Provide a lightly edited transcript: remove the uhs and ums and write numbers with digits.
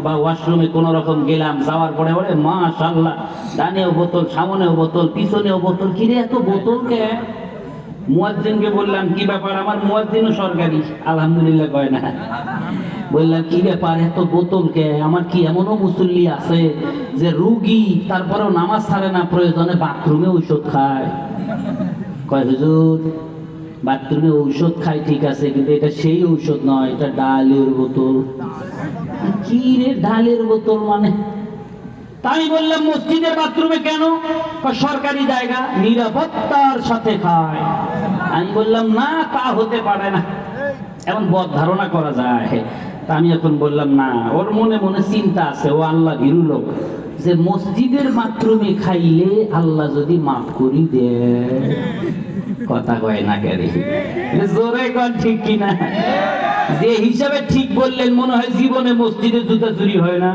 বা ওয়াশরুমে কোন রকম গেলাম, যাওয়ার পরে বলে মাশাআল্লাহ, ডানেও বোতল, সামনেও বোতল, পিছনেও বোতল। কিরে এত বোতল কে? মুয়াজ্জিনকে বললাম কি ব্যাপার? আমার মুয়াজ্জিনও সরকারি, আলহামদুলিল্লাহ কয় না। বললাম কি ব্যাপার এত বোতল কে? আমার কি এমনও মুসল্লি আছে যে রুগী তারপরেও নামাজ ছাড়ে না, প্রয়োজনে বাথরুমে ঔষধ খায়। কয় হুজুর, বাথরুমে ঔষধ খায় ঠিক আছে, কিন্তু এটা সেই ঔষধ নয়, এটা ডালের বোতল। কি রে ডালের বোতল মানে? তাই বললাম মসজিদের বাথরুমে কেন? সরকারি জায়গা, নিরাপত্তার সাথে খায়। আমি বললাম না, তা হতে পারে না, এমন বদ ধারণা করা যায়। তা আমি এখন বললাম না, ওর মনে মনে চিন্তা আছে, ও আল্লাহ ভীরু লোক, যে মসজিদের বাথরুমে খাইলে আল্লাহ যদি মাফ করি দেয়। কথা কয় না কেরে? জোরে কন ঠিক কিনা? যে হিসাবে ঠিক বললেন, মনে হয় জীবনে মসজিদে জুতা চুরি হয় না।